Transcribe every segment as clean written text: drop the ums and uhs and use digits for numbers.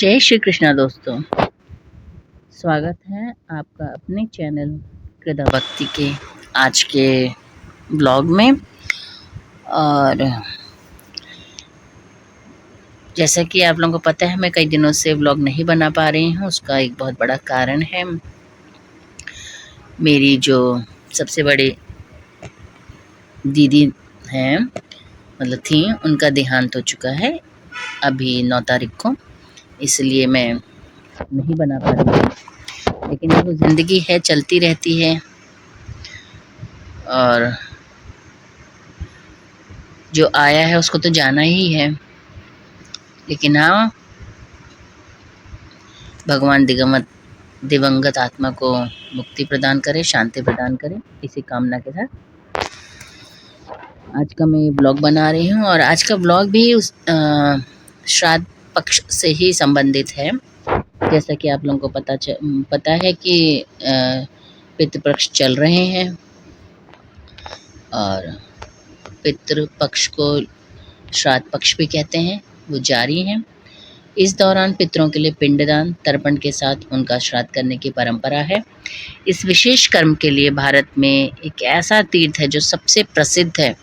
जय श्री कृष्णा दोस्तों। स्वागत है आपका अपने चैनल कृदा भक्ति के आज के ब्लॉग में। और जैसा कि आप लोगों को पता है, मैं कई दिनों से ब्लॉग नहीं बना पा रही हूँ। उसका एक बहुत बड़ा कारण है, मेरी जो सबसे बड़ी दीदी हैं, मतलब थी, उनका देहांत हो चुका है अभी 9 तारीख को। इसलिए मैं नहीं बना पा रही हूँ, लेकिन वो ज़िंदगी है, चलती रहती है। और जो आया है उसको तो जाना ही है, लेकिन हाँ, भगवान दिवंगत आत्मा को मुक्ति प्रदान करे, शांति प्रदान करे, इसी कामना के साथ आज का मैं ब्लॉग बना रही हूँ। और आज का ब्लॉग भी उस श्राद्ध पक्ष से ही संबंधित है। जैसा कि आप लोगों को पता है कि पितृपक्ष चल रहे हैं और पितृपक्ष को श्राद्ध पक्ष भी कहते हैं, वो जारी हैं। इस दौरान पितरों के लिए पिंडदान तर्पण के साथ उनका श्राद्ध करने की परंपरा है। इस विशेष कर्म के लिए भारत में एक ऐसा तीर्थ है जो सबसे प्रसिद्ध है,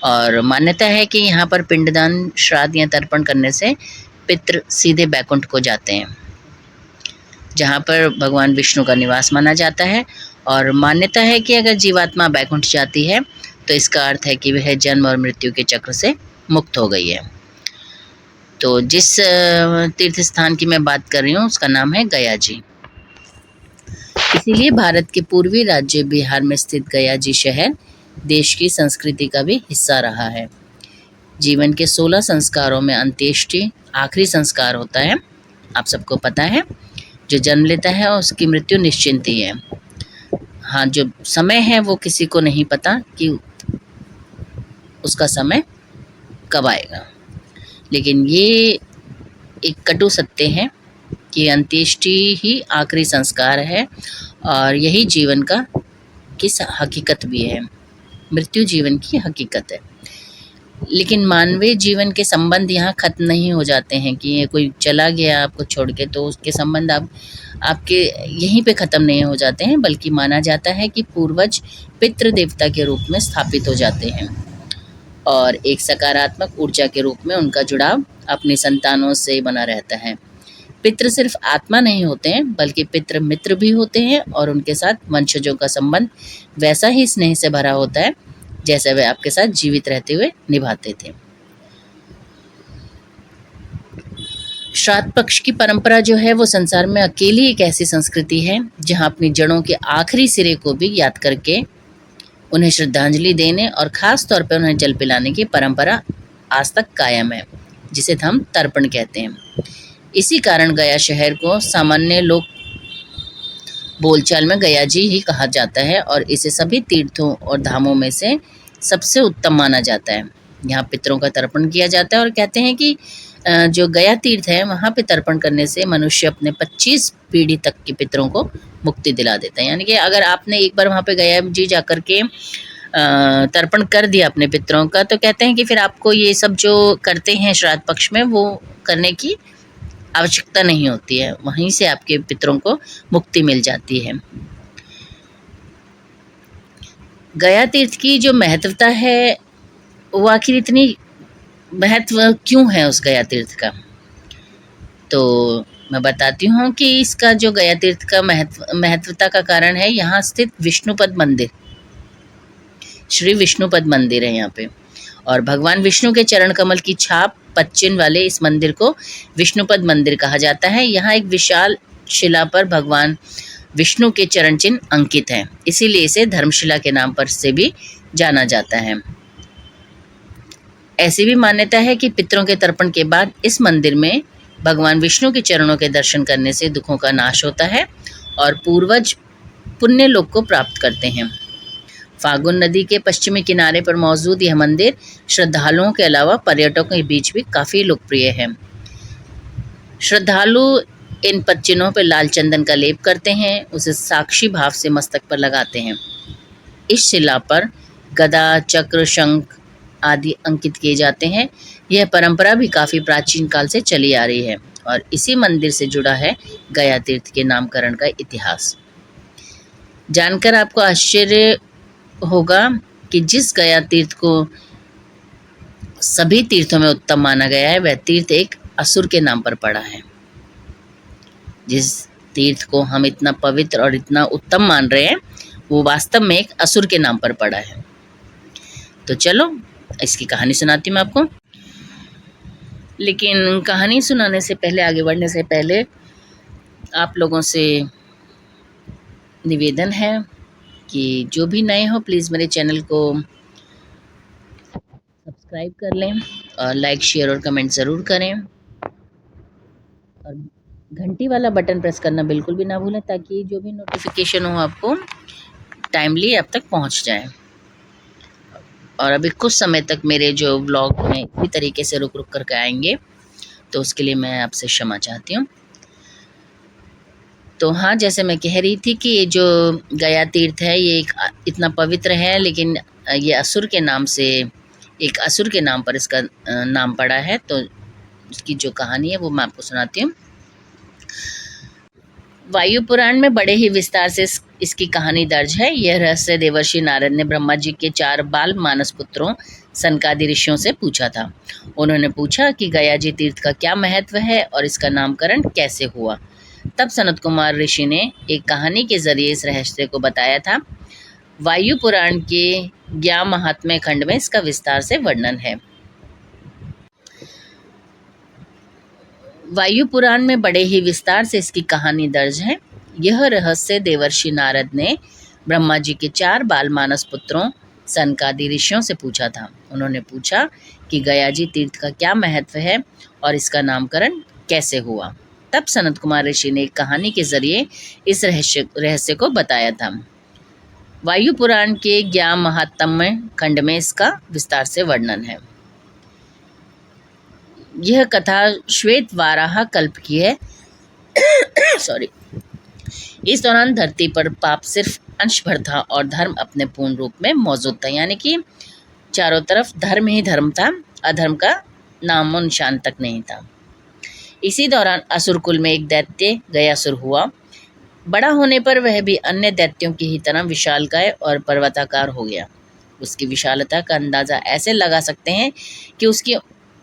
और मान्यता है कि यहाँ पर पिंडदान, श्राद्ध या तर्पण करने से पितृ सीधे बैकुंठ को जाते हैं, जहाँ पर भगवान विष्णु का निवास माना जाता है। और मान्यता है कि अगर जीवात्मा बैकुंठ जाती है तो इसका अर्थ है कि वह जन्म और मृत्यु के चक्र से मुक्त हो गई है। तो जिस तीर्थ स्थान की मैं बात कर रही हूँ उसका नाम है गया जी। इसीलिए भारत के पूर्वी राज्य बिहार में स्थित गया जी शहर देश की संस्कृति का भी हिस्सा रहा है। जीवन के 16 संस्कारों में अंत्येष्टि आखिरी संस्कार होता है। आप सबको पता है, जो जन्म लेता है उसकी मृत्यु निश्चिंत ही है। हाँ, जो समय है वो किसी को नहीं पता कि उसका समय कब आएगा, लेकिन ये एक कटु सत्य है कि अंत्येष्टि ही आखिरी संस्कार है, और यही जीवन का की हकीकत भी है। मृत्यु जीवन की हकीकत है, लेकिन मानवीय जीवन के संबंध यहाँ खत्म नहीं हो जाते हैं कि ये कोई चला गया आपको छोड़ के तो उसके संबंध आपके यहीं पे ख़त्म नहीं हो जाते हैं, बल्कि माना जाता है कि पूर्वज पितृ देवता के रूप में स्थापित हो जाते हैं, और एक सकारात्मक ऊर्जा के रूप में उनका जुड़ाव अपनी संतानों से बना रहता है। पितृ सिर्फ आत्मा नहीं होते हैं, बल्कि पितृ मित्र भी होते हैं, और उनके साथ वंशजों का संबंध वैसा ही स्नेह से भरा होता है जैसे वे आपके साथ जीवित रहते हुए निभाते थे। श्राद्ध पक्ष की परंपरा जो है वो संसार में अकेली एक ऐसी संस्कृति है जहां अपनी जड़ों के आखिरी सिरे को भी याद करके उन्हें श्रद्धांजलि देने और ख़ास तौर पर उन्हें जल पिलाने की परंपरा आज तक कायम है, जिसे हम तर्पण कहते हैं। इसी कारण गया शहर को सामान्य लोग बोलचाल में गया जी ही कहा जाता है, और इसे सभी तीर्थों और धामों में से सबसे उत्तम माना जाता है। यहाँ पितरों का तर्पण किया जाता है, और कहते हैं कि जो गया तीर्थ है वहाँ पे तर्पण करने से मनुष्य अपने 25 पीढ़ी तक के पितरों को मुक्ति दिला देता है। यानी कि अगर आपने एक बार वहाँ पे गया जी जा कर के तर्पण कर दिया अपने पितरों का, तो कहते हैं कि फिर आपको ये सब जो करते हैं श्राद्ध पक्ष में वो करने की आवश्यकता नहीं होती है, वहीं से आपके पितरों को मुक्ति मिल जाती है। गया तीर्थ की जो महत्वता है वो आखिर इतनी महत्व क्यों है उस गया तीर्थ का, तो मैं बताती हूँ कि इसका जो गया तीर्थ का महत्वता का कारण है, यहाँ स्थित विष्णुपद मंदिर, श्री विष्णुपद मंदिर है यहाँ पे, और भगवान विष्णु के चरण कमल की छाप पच्चिन वाले इस मंदिर को विष्णुपद मंदिर कहा जाता है। यहाँ एक विशाल शिला पर भगवान विष्णु के चरण चिन्ह अंकित हैं, इसीलिए इसे धर्मशिला के नाम पर से भी जाना जाता है। ऐसी भी मान्यता है कि पितरों के तर्पण के बाद इस मंदिर में भगवान विष्णु के चरणों के दर्शन करने से दुखों का नाश होता है और पूर्वज पुण्य लोक को प्राप्त करते हैं। फागुन नदी के पश्चिमी किनारे पर मौजूद यह मंदिर श्रद्धालुओं के अलावा पर्यटकों के बीच भी काफ़ी लोकप्रिय है। श्रद्धालु इन पच्चिनों पर लाल चंदन का लेप करते हैं, उसे साक्षी भाव से मस्तक पर लगाते हैं। इस शिला पर गदा, चक्र, शंख आदि अंकित किए जाते हैं। यह परंपरा भी काफ़ी प्राचीन काल से चली आ रही है और इसी मंदिर से जुड़ा है गया तीर्थ के नामकरण का इतिहास। जानकर आपको आश्चर्य होगा कि जिस गया तीर्थ को सभी तीर्थों में उत्तम माना गया है, वह तीर्थ एक असुर के नाम पर पड़ा है। जिस तीर्थ को हम इतना पवित्र और इतना उत्तम मान रहे हैं, वो वास्तव में एक असुर के नाम पर पड़ा है। तो चलो इसकी कहानी सुनाती हूँ मैं आपको। लेकिन कहानी सुनाने से पहले, आगे बढ़ने से पहले, आप लोगों से निवेदन है कि जो भी नए हो प्लीज़ मेरे चैनल को सब्सक्राइब कर लें और लाइक, शेयर और कमेंट ज़रूर करें, और घंटी वाला बटन प्रेस करना बिल्कुल भी ना भूलें, ताकि जो भी नोटिफिकेशन हो आपको टाइमली आप तक पहुंच जाए। और अभी कुछ समय तक मेरे जो व्लॉग हैं इसी तरीके से रुक रुक करके आएंगे, तो उसके लिए मैं आपसे क्षमा चाहती हूँ। तो हाँ, जैसे मैं कह रही थी कि ये जो गया तीर्थ है ये एक इतना पवित्र है, लेकिन ये असुर के नाम से, एक असुर के नाम पर इसका नाम पड़ा है। तो इसकी जो कहानी है वो मैं आपको सुनाती हूँ। वायु पुराण में बड़े ही विस्तार से इसकी कहानी दर्ज है। यह रहस्य देवर्षि नारद ने ब्रह्मा जी के 4 बाल मानस पुत्रों सनकादि ऋषियों से पूछा था। उन्होंने पूछा कि गया जी तीर्थ का क्या महत्व है और इसका नामकरण कैसे हुआ। तब सनत कुमार ऋषि ने एक कहानी के जरिए इस रहस्य को बताया था। वायु पुराण के ज्ञान महात्म्य खंड में इसका विस्तार से वर्णन है। वायु पुराण में बड़े ही विस्तार से इसकी कहानी दर्ज है। यह रहस्य देवर्षि नारद ने ब्रह्मा जी के 4 बाल मानस पुत्रों सनकादि ऋषियों से पूछा था। उन्होंने पूछा कि गया जी तीर्थ का क्या महत्व है और इसका नामकरण कैसे हुआ। तब सनत कुमार ऋषि ने एक कहानी के जरिए इस रहस्य को बताया था। वायु पुराण के ज्ञान महात्म्य खंड में इसका विस्तार से वर्णन है। यह कथा श्वेत वाराह कल्प की है। सॉरी। इस दौरान धरती पर पाप सिर्फ अंश भर था और धर्म अपने पूर्ण रूप में मौजूद था, यानी कि चारों तरफ धर्म ही धर्म था, अधर्म का नामो निशान तक नहीं था। इसी दौरान असुर कुल में एक दैत्य गयासुर हुआ। बड़ा होने पर वह भी अन्य दैत्यों की ही तरह विशालकाय और पर्वताकार हो गया। उसकी विशालता का अंदाजा ऐसे लगा सकते हैं कि उसकी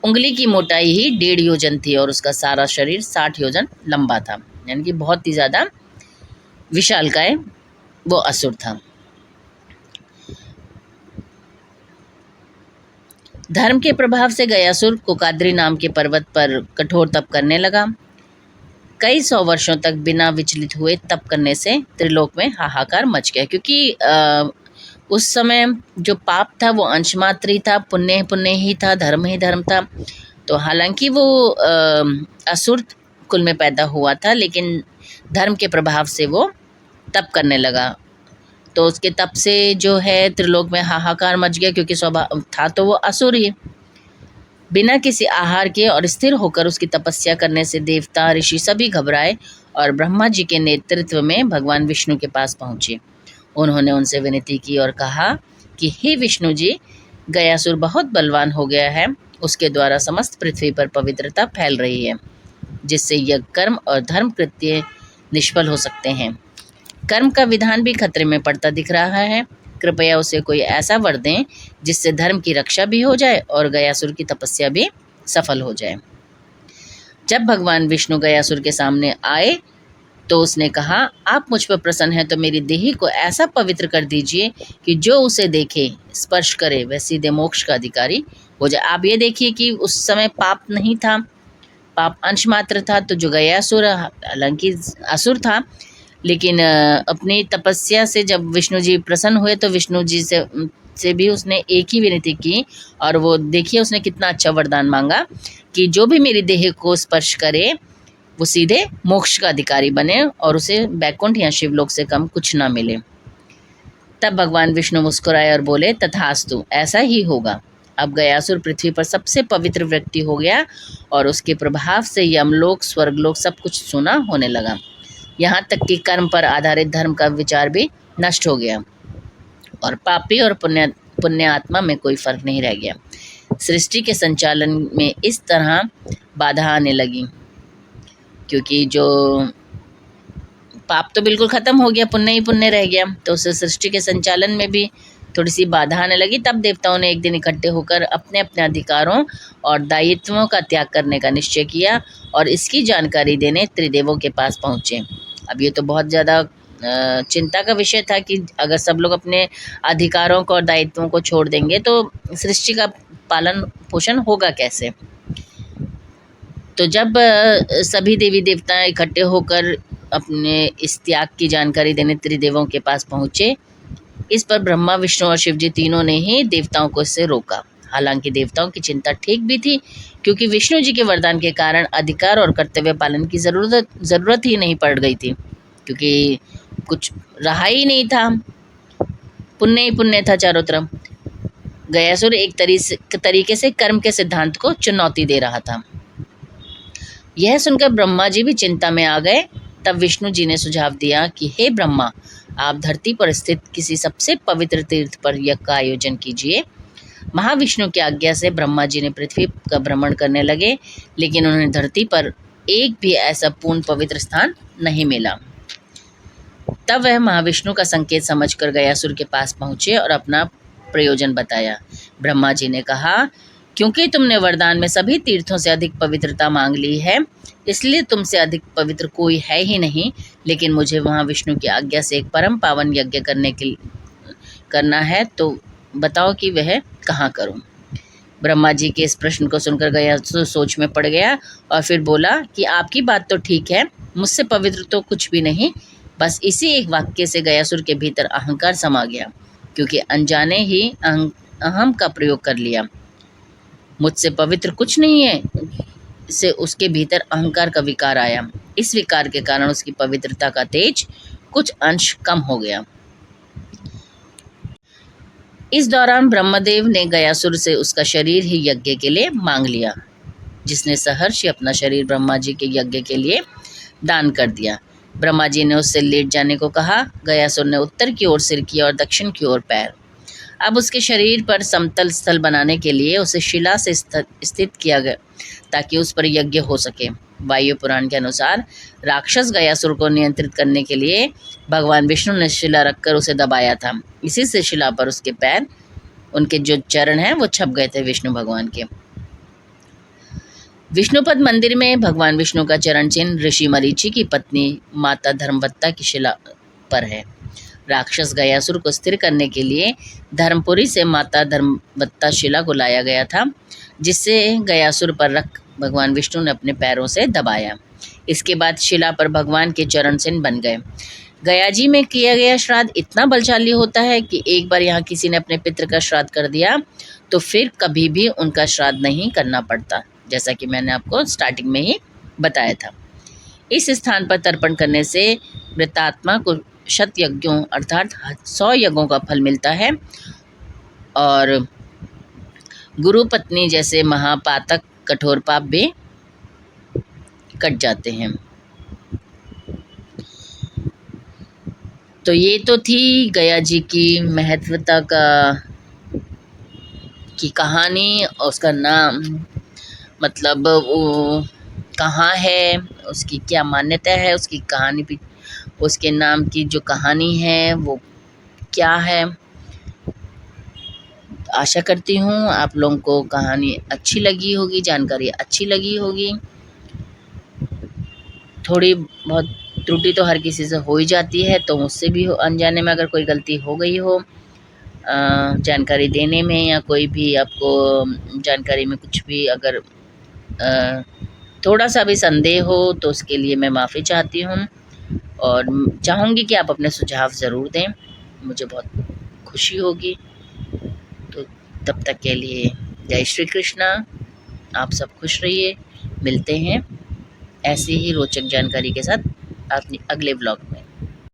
उंगली की मोटाई ही 1.5 योजन थी और उसका सारा शरीर 60 योजन लंबा था, यानी कि बहुत ही ज़्यादा विशालकाय वो असुर था। धर्म के प्रभाव से गयासुर कोकाद्री नाम के पर्वत पर कठोर तप करने लगा। कई 100 वर्षों तक बिना विचलित हुए तप करने से त्रिलोक में हाहाकार मच गया, क्योंकि उस समय जो पाप था वो अंशमात्र ही था, पुण्य पुण्य ही था, धर्म ही धर्म था। तो हालांकि वो असुर कुल में पैदा हुआ था, लेकिन धर्म के प्रभाव से वो तप करने लगा। तो उसके तप से जो है त्रिलोक में हाहाकार मच गया, क्योंकि स्वभाव था तो वो असुर ही। बिना किसी आहार के और स्थिर होकर उसकी तपस्या करने से देवता ऋषि सभी घबराए और ब्रह्मा जी के नेतृत्व में भगवान विष्णु के पास पहुँचे। उन्होंने उनसे विनती की और कहा कि हे विष्णु जी, गयासुर बहुत बलवान हो गया है। उसके द्वारा समस्त पृथ्वी पर पवित्रता फैल रही है, जिससे यज्ञ, कर्म और धर्म कृत्य निष्फल हो सकते हैं। कर्म का विधान भी खतरे में पड़ता दिख रहा है। कृपया उसे कोई ऐसा वर दें जिससे धर्म की रक्षा भी हो जाए और गयासुर की तपस्या भी सफल हो जाए। जब भगवान विष्णु गयासुर के सामने आए तो उसने कहा, आप मुझ पर प्रसन्न हैं तो मेरी देही को ऐसा पवित्र कर दीजिए कि जो उसे देखे, स्पर्श करे, वह सीधे मोक्ष का अधिकारी हो जाए। आप ये देखिए कि उस समय पाप नहीं था, पाप अंश मात्र था। तो जो गयासुर हालांकि असुर था, लेकिन अपनी तपस्या से जब विष्णु जी प्रसन्न हुए तो विष्णु जी से भी उसने एक ही विनती की, और वो देखिए उसने कितना अच्छा वरदान मांगा कि जो भी मेरी देह को स्पर्श करे वो सीधे मोक्ष का अधिकारी बने और उसे बैकुंठ या शिवलोक से कम कुछ ना मिले। तब भगवान विष्णु मुस्कुराए और बोले, तथास्तु, ऐसा ही होगा। अब गयासुर पृथ्वी पर सबसे पवित्र व्यक्ति हो गया और उसके प्रभाव से यमलोक, स्वर्गलोक सब कुछ सुना होने लगा। यहाँ तक कि कर्म पर आधारित धर्म का विचार भी नष्ट हो गया और पापी और पुण्य आत्मा में कोई फर्क नहीं रह गया। सृष्टि के संचालन में इस तरह बाधा आने लगी। क्योंकि जो पाप तो बिल्कुल ख़त्म हो गया, पुण्य ही पुण्य रह गया, तो उससे सृष्टि के संचालन में भी थोड़ी सी बाधा आने लगी। तब देवताओं ने एक दिन इकट्ठे होकर अपने अपने अधिकारों और दायित्वों का त्याग करने का निश्चय किया और इसकी जानकारी देने त्रिदेवों के पास पहुँचे। अब ये तो बहुत ज़्यादा चिंता का विषय था कि अगर सब लोग अपने अधिकारों को और दायित्वों को छोड़ देंगे तो सृष्टि का पालन पोषण होगा कैसे। तो जब सभी देवी देवता इकट्ठे होकर अपने इस त्याग की जानकारी देने त्रिदेवों के पास पहुँचे, इस पर ब्रह्मा, विष्णु और शिव जी तीनों ने ही देवताओं को इससे रोका। हालांकि देवताओं की चिंता ठीक भी थी, क्योंकि विष्णु जी के वरदान के कारण अधिकार और कर्तव्य पालन की ज़रूरत ही नहीं पड़ गई थी, क्योंकि कुछ रहा ही नहीं था, पुण्य ही पुण्य था चारों तरफ। गयासुर एक तरीके से कर्म के सिद्धांत को चुनौती दे रहा था। यह सुनकर ब्रह्मा जी भी चिंता में आ गए। तब विष्णु जी ने सुझाव दिया कि हे ब्रह्मा, आप धरती पर स्थित किसी सबसे पवित्र तीर्थ पर यज्ञ का आयोजन कीजिए। महाविष्णु की आज्ञा से ब्रह्मा जी ने पृथ्वी का भ्रमण करने लगे, लेकिन उन्हें धरती पर एक भी ऐसा पूर्ण पवित्र स्थान नहीं मिला। तब वह महाविष्णु का संकेत समझकर गयासुर के पास पहुँचे और अपना प्रयोजन बताया। ब्रह्मा जी ने कहा, क्योंकि तुमने वरदान में सभी तीर्थों से अधिक पवित्रता मांग ली है, इसलिए तुमसे अधिक पवित्र कोई है ही नहीं, लेकिन मुझे वहाँ विष्णु की आज्ञा से एक परम पावन यज्ञ करना है, तो बताओ कि वह कहाँ करूँ। ब्रह्मा जी के इस प्रश्न को सुनकर गयासुर सोच में पड़ गया और फिर बोला कि आपकी बात तो ठीक है, मुझसे पवित्र तो कुछ भी नहीं। बस इसी एक वाक्य से गयासुर के भीतर अहंकार समा गया, क्योंकि अनजाने ही अहम का प्रयोग कर लिया। मुझसे पवित्र कुछ नहीं है, से उसके भीतर अहंकार का विकार आया। इस विकार के कारण उसकी पवित्रता का तेज कुछ अंश कम हो गया। इस दौरान ब्रह्मदेव ने गयासुर से उसका शरीर ही यज्ञ के लिए मांग लिया, जिसने सहर्ष अपना शरीर ब्रह्मा जी के यज्ञ के लिए दान कर दिया। ब्रह्मा जी ने उससे लेट जाने को कहा। गयासुर ने उत्तर की ओर सिर किया और दक्षिण की ओर पैर। अब उसके शरीर पर समतल स्थल बनाने के लिए उसे शिला से स्थित किया गया, ताकि उस पर यज्ञ हो सके। वायु पुराण के अनुसार राक्षस गयासुर को नियंत्रित करने के लिए भगवान विष्णु ने शिला रखकर उसे दबाया था। इसी से शिला पर उसके पैर, उनके जो चरण हैं, वो छप गए थे विष्णु भगवान के। विष्णुपद मंदिर में भगवान विष्णु का चरण चिन्ह ऋषि मरीचि की पत्नी माता धर्मवत्ता की शिला पर है। राक्षस गयासुर को स्थिर करने के लिए धर्मपुरी से माता धर्मवत्ता शिला को लाया गया था, जिससे गयासुर पर रख भगवान विष्णु ने अपने पैरों से दबाया। इसके बाद शिला पर भगवान के चरण चिन्ह बन गए। गया जी में किया गया श्राद्ध इतना बलशाली होता है कि एक बार यहाँ किसी ने अपने पितृ का श्राद्ध कर दिया तो फिर कभी भी उनका श्राद्ध नहीं करना पड़ता, जैसा कि मैंने आपको स्टार्टिंग में ही बताया था। इस स्थान पर तर्पण करने से मृतात्मा को शत यज्ञों अर्थात 100 यज्ञों का फल मिलता है और गुरु पत्नी जैसे महापातक कठोर पाप भी कट जाते हैं। तो ये तो थी गया जी की महत्वता की कहानी, उसका नाम, मतलब वो कहाँ है, उसकी क्या मान्यता है, उसकी कहानी भी, उसके नाम की जो कहानी है वो क्या है। आशा करती हूँ आप लोगों को कहानी अच्छी लगी होगी, जानकारी अच्छी लगी होगी। थोड़ी बहुत त्रुटि तो हर किसी से हो ही जाती है, तो मुझसे भी अनजाने में अगर कोई गलती हो गई हो जानकारी देने में, या कोई भी आपको जानकारी में कुछ भी अगर थोड़ा सा भी संदेह हो तो उसके लिए मैं माफ़ी चाहती हूँ और चाहूँगी कि आप अपने सुझाव ज़रूर दें, मुझे बहुत खुशी होगी। तो तब तक के लिए जय श्री कृष्णा, आप सब खुश रहिए। मिलते हैं ऐसी ही रोचक जानकारी के साथ अपने अगले व्लॉग में।